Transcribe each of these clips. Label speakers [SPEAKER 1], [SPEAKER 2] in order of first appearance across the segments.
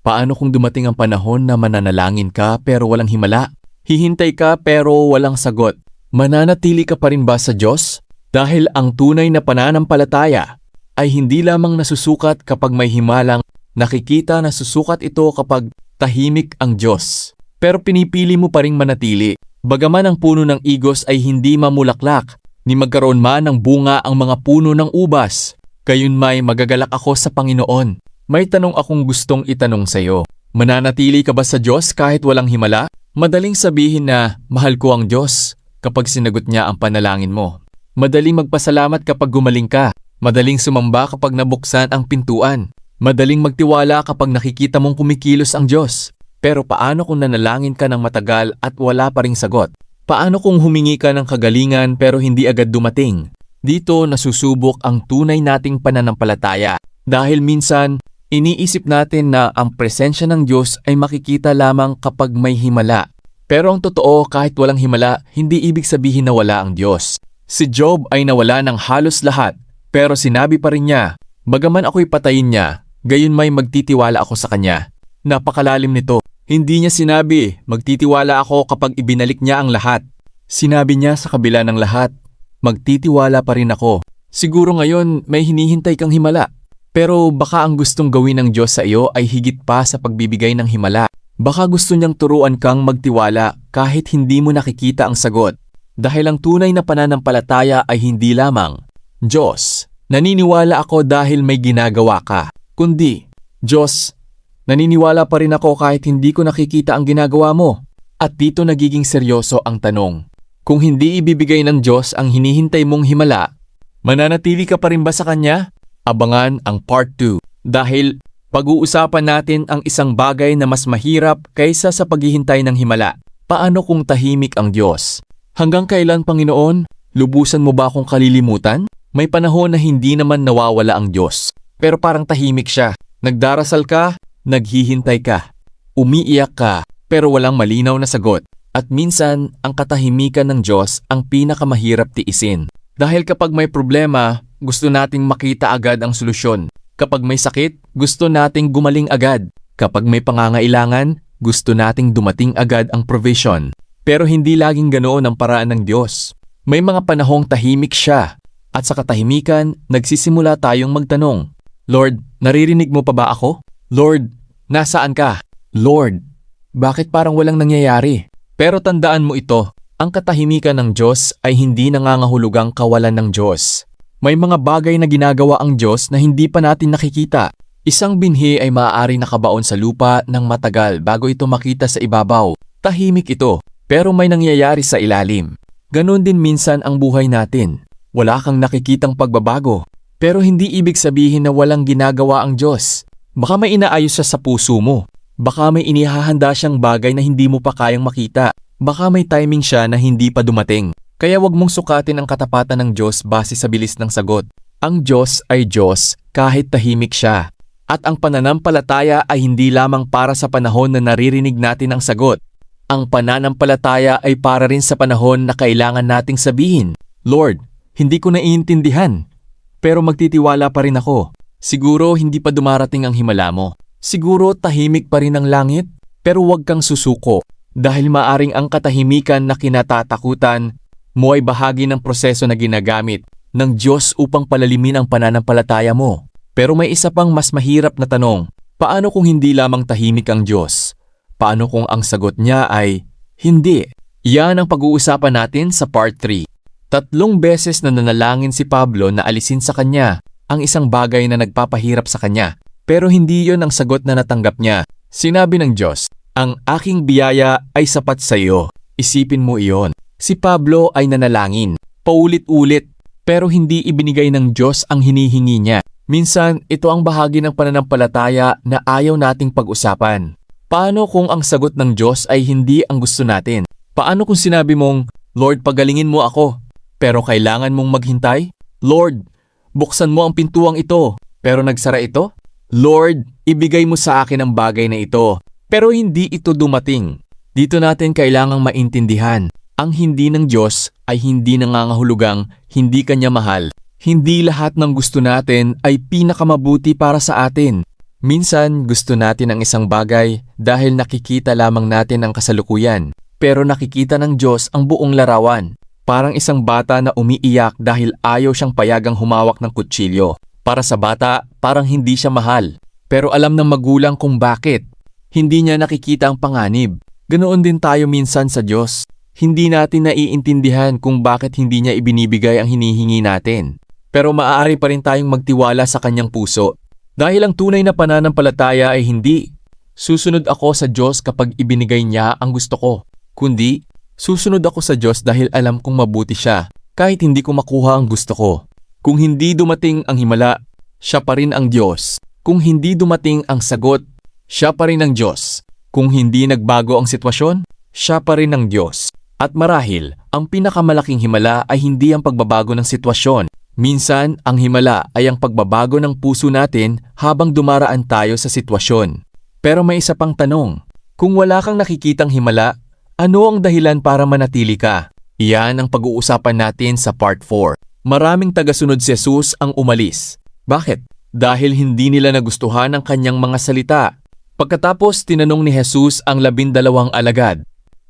[SPEAKER 1] Paano kung dumating ang panahon na mananalangin ka pero walang himala? Hihintay ka pero walang sagot. Mananatili ka pa rin ba sa Diyos? Dahil ang tunay na pananampalataya ay hindi lamang nasusukat kapag may himalang, nakikita na susukat ito kapag tahimik ang Diyos. Pero pinipili mo pa ring manatili. Bagaman ang puno ng igos ay hindi mamulaklak, ni magkaroon man ng bunga ang mga puno ng ubas, gayunmay magagalak ako sa Panginoon. May tanong akong gustong itanong sa iyo. Mananatili ka ba sa Diyos kahit walang himala? Madaling sabihin na mahal ko ang Diyos kapag sinagot niya ang panalangin mo. Madaling magpasalamat kapag gumaling ka. Madaling sumamba kapag nabuksan ang pintuan. Madaling magtiwala kapag nakikita mong kumikilos ang Diyos. Pero paano kung nanalangin ka ng matagal at wala pa ring sagot? Paano kung humingi ka ng kagalingan pero hindi agad dumating? Dito nasusubok ang tunay nating pananampalataya. Dahil minsan, iniisip natin na ang presensya ng Diyos ay makikita lamang kapag may himala. Pero ang totoo, kahit walang himala, hindi ibig sabihin na wala ang Diyos. Si Job ay nawala ng halos lahat, pero sinabi pa rin niya, bagaman ako'y patayin niya, gayon may magtitiwala ako sa kanya. Napakalalim nito. Hindi niya sinabi, magtitiwala ako kapag ibinalik niya ang lahat. Sinabi niya sa kabila ng lahat, magtitiwala pa rin ako. Siguro ngayon may hinihintay kang himala. Pero baka ang gustong gawin ng Diyos sa iyo ay higit pa sa pagbibigay ng himala. Baka gusto niyang turuan kang magtiwala kahit hindi mo nakikita ang sagot. Dahil ang tunay na pananampalataya ay hindi lamang, Diyos, naniniwala ako dahil may ginagawa ka. Kundi, Diyos, naniniwala pa rin ako kahit hindi ko nakikita ang ginagawa mo. At dito nagiging seryoso ang tanong. Kung hindi ibibigay ng Diyos ang hinihintay mong himala, mananatili ka pa rin ba sa Kanya? Abangan ang part 2 dahil pag-uusapan natin ang isang bagay na mas mahirap kaysa sa paghihintay ng himala. Paano kung tahimik ang Diyos? Hanggang kailan, Panginoon? Lubusan mo ba akong kalilimutan? May panahon na hindi naman nawawala ang Diyos. Pero parang tahimik siya. Nagdarasal ka, naghihintay ka. Umiiyak ka, pero walang malinaw na sagot. At minsan, ang katahimikan ng Diyos ang pinakamahirap tiisin. Dahil kapag may problema, gusto nating makita agad ang solusyon. Kapag may sakit, gusto nating gumaling agad. Kapag may pangangailangan, gusto nating dumating agad ang provision. Pero hindi laging ganoon ang paraan ng Diyos. May mga panahong tahimik siya. At sa katahimikan, nagsisimula tayong magtanong, Lord, naririnig mo pa ba ako? Lord, nasaan ka? Lord, bakit parang walang nangyayari? Pero tandaan mo ito, ang katahimikan ng Diyos ay hindi nangangahulugang kawalan ng Diyos. May mga bagay na ginagawa ang Diyos na hindi pa natin nakikita. Isang binhi ay maaari nakabaon sa lupa ng matagal bago ito makita sa ibabaw. Tahimik ito, pero may nangyayari sa ilalim. Ganon din minsan ang buhay natin. Wala kang nakikitang pagbabago, pero hindi ibig sabihin na walang ginagawa ang Diyos. Baka may inaayos siya sa puso mo. Baka may inihahanda siyang bagay na hindi mo pa kayang makita. Baka may timing siya na hindi pa dumating. Kaya wag mong sukatin ang katapatan ng Diyos base sa bilis ng sagot. Ang Diyos ay Diyos kahit tahimik siya. At ang pananampalataya ay hindi lamang para sa panahon na naririnig natin ang sagot. Ang pananampalataya ay para rin sa panahon na kailangan nating sabihin, Lord, hindi ko naiintindihan, pero magtitiwala pa rin ako. Siguro hindi pa dumarating ang himala mo. Siguro tahimik pa rin ang langit, pero huwag kang susuko. Dahil maaring ang katahimikan na kinatatakutan mo ay bahagi ng proseso na ginagamit ng Diyos upang palalimin ang pananampalataya mo. Pero may isa pang mas mahirap na tanong, paano kung hindi lamang tahimik ang Diyos? Paano kung ang sagot niya ay hindi? Yan ang pag-uusapan natin sa part 3. 3 beses na nanalangin si Pablo na alisin sa kanya ang isang bagay na nagpapahirap sa kanya. Pero hindi yon ang sagot na natanggap niya. Sinabi ng Diyos, ang aking biyaya ay sapat sa iyo. Isipin mo iyon. Si Pablo ay nanalangin, paulit-ulit, pero hindi ibinigay ng Diyos ang hinihingi niya. Minsan, ito ang bahagi ng pananampalataya na ayaw nating pag-usapan. Paano kung ang sagot ng Diyos ay hindi ang gusto natin? Paano kung sinabi mong, Lord, pagalingin mo ako, pero kailangan mong maghintay? Lord, buksan mo ang pintuang ito, pero nagsara ito? Lord, ibigay mo sa akin ang bagay na ito, pero hindi ito dumating. Dito natin kailangang maintindihan. Ang hindi ng Diyos ay hindi nangangahulugang hindi Kanya mahal. Hindi lahat ng gusto natin ay pinakamabuti para sa atin. Minsan gusto natin ang isang bagay dahil nakikita lamang natin ang kasalukuyan, pero nakikita ng Diyos ang buong larawan. Parang isang bata na umiiyak dahil ayaw siyang payagang humawak ng kutsilyo. Para sa bata, parang hindi siya mahal, pero alam ng magulang kung bakit. Hindi niya nakikita ang panganib. Ganoon din tayo minsan sa Diyos. Hindi natin naiintindihan kung bakit hindi niya ibinibigay ang hinihingi natin. Pero maaari pa rin tayong magtiwala sa kanyang puso. Dahil ang tunay na pananampalataya ay hindi, susunod ako sa Diyos kapag ibinigay niya ang gusto ko. Kundi, susunod ako sa Diyos dahil alam kong mabuti siya, kahit hindi ko makuha ang gusto ko. Kung hindi dumating ang himala, siya pa rin ang Diyos. Kung hindi dumating ang sagot, siya pa rin ang Diyos. Kung hindi nagbago ang sitwasyon, siya pa rin ang Diyos. At marahil, ang pinakamalaking himala ay hindi ang pagbabago ng sitwasyon. Minsan, ang himala ay ang pagbabago ng puso natin habang dumaraan tayo sa sitwasyon. Pero may isa pang tanong. Kung wala kang nakikitang himala, ano ang dahilan para manatili ka? Iyan ang pag-uusapan natin sa part 4. Maraming tagasunod si Jesus ang umalis. Bakit? Dahil hindi nila nagustuhan ang kanyang mga salita. Pagkatapos tinanong ni Jesus ang 12 alagad,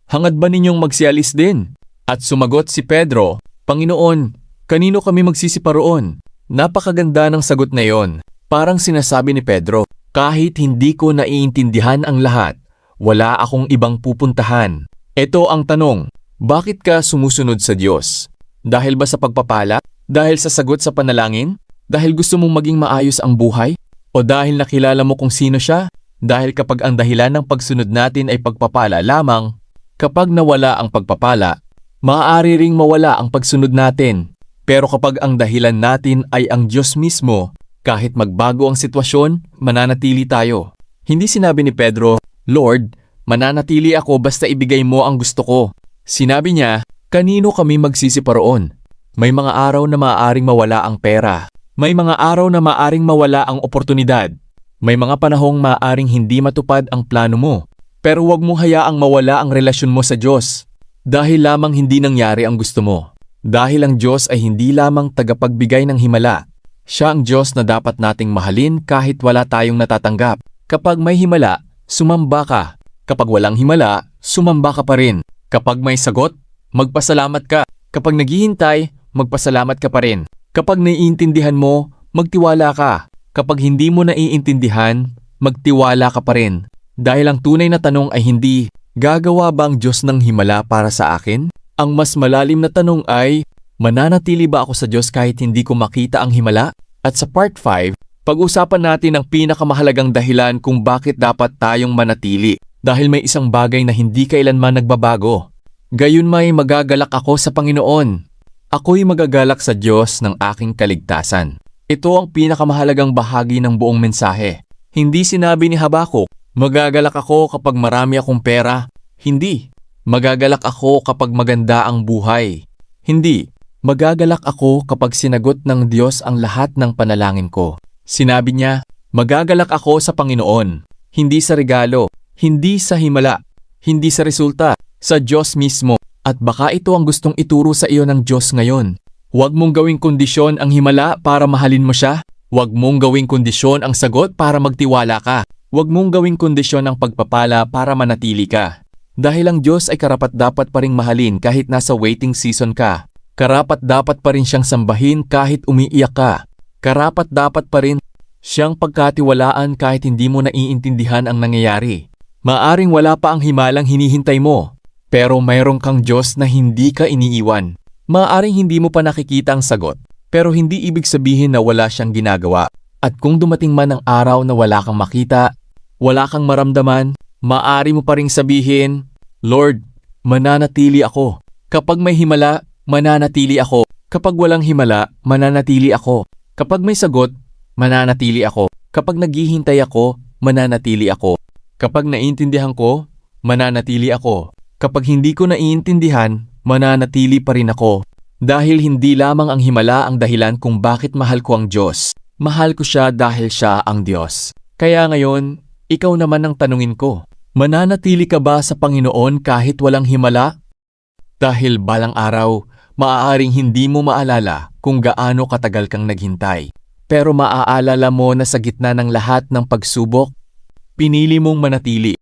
[SPEAKER 1] "Hangad ba ninyong magsialis din?" At sumagot si Pedro, "Panginoon, kanino kami magsisiparoon?" Napakaganda ng sagot na yon. Parang sinasabi ni Pedro, kahit hindi ko naiintindihan ang lahat, wala akong ibang pupuntahan. Ito ang tanong, bakit ka sumusunod sa Diyos? Dahil ba sa pagpapala? Dahil sa sagot sa panalangin? Dahil gusto mong maging maayos ang buhay? O dahil nakilala mo kung sino siya? Dahil kapag ang dahilan ng pagsunod natin ay pagpapala lamang, kapag nawala ang pagpapala, maaari ring mawala ang pagsunod natin. Pero kapag ang dahilan natin ay ang Diyos mismo, kahit magbago ang sitwasyon, mananatili tayo. Hindi sinabi ni Pedro, "Lord, mananatili ako basta ibigay mo ang gusto ko." Sinabi niya, kanino kami magsisiparoon? May mga araw na maaaring mawala ang pera. May mga araw na maaaring mawala ang oportunidad. May mga panahong maaaring hindi matupad ang plano mo. Pero huwag mong hayaang mawala ang relasyon mo sa Diyos. Dahil lamang hindi nangyari ang gusto mo. Dahil ang Diyos ay hindi lamang tagapagbigay ng himala. Siya ang Diyos na dapat nating mahalin kahit wala tayong natatanggap. Kapag may himala, sumamba ka. Kapag walang himala, sumamba ka pa rin. Kapag may sagot, magpasalamat ka. Kapag naghihintay, magpasalamat ka pa rin. Kapag naiintindihan mo, magtiwala ka. Kapag hindi mo naiintindihan, magtiwala ka pa rin. Dahil ang tunay na tanong ay hindi, gagawa ba ang Diyos ng himala para sa akin? Ang mas malalim na tanong ay, mananatili ba ako sa Diyos kahit hindi ko makita ang himala? At sa part 5, pag-usapan natin ang pinakamahalagang dahilan kung bakit dapat tayong manatili. Dahil may isang bagay na hindi kailanman nagbabago. Gayunmay magagalak ako sa Panginoon. Ako'y magagalak sa Diyos ng aking kaligtasan. Ito ang pinakamahalagang bahagi ng buong mensahe. Hindi sinabi ni Habakuk, magagalak ako kapag marami akong pera. Hindi. Magagalak ako kapag maganda ang buhay. Hindi. Magagalak ako kapag sinagot ng Diyos ang lahat ng panalangin ko. Sinabi niya, magagalak ako sa Panginoon. Hindi sa regalo, hindi sa himala, hindi sa resulta, sa Diyos mismo. At baka ito ang gustong ituro sa iyo ng Diyos ngayon. Huwag mong gawing kondisyon ang himala para mahalin mo siya. Huwag mong gawing kondisyon ang sagot para magtiwala ka. Huwag mong gawing kondisyon ang pagpapala para manatili ka. Dahil ang Diyos ay karapat-dapat pa ring mahalin kahit nasa waiting season ka. Karapat-dapat pa rin siyang sambahin kahit umiiyak ka. Karapat-dapat pa rin siyang pagkatiwalaan kahit hindi mo naiintindihan ang nangyayari. Maaring wala pa ang himalang hinihintay mo, pero mayroong kang Diyos na hindi ka iniiwan. Maaring hindi mo pa nakikita ang sagot, pero hindi ibig sabihin na wala siyang ginagawa. At kung dumating man ang araw na wala kang makita, wala kang maramdaman, maaari mo pa ring sabihin, Lord, mananatili ako. Kapag may himala, mananatili ako. Kapag walang himala, mananatili ako. Kapag may sagot, mananatili ako. Kapag naghihintay ako, mananatili ako. Kapag naiintindihan ko, mananatili ako. Kapag hindi ko naiintindihan, mananatili pa rin ako. Dahil hindi lamang ang himala ang dahilan kung bakit mahal ko ang Diyos. Mahal ko siya dahil siya ang Diyos. Kaya ngayon, ikaw naman ang tanungin ko. Mananatili ka ba sa Panginoon kahit walang himala? Dahil balang araw, maaaring hindi mo maalala kung gaano katagal kang naghintay. pero maaalala mo na sa gitna ng lahat ng pagsubok, pinili mong manatili.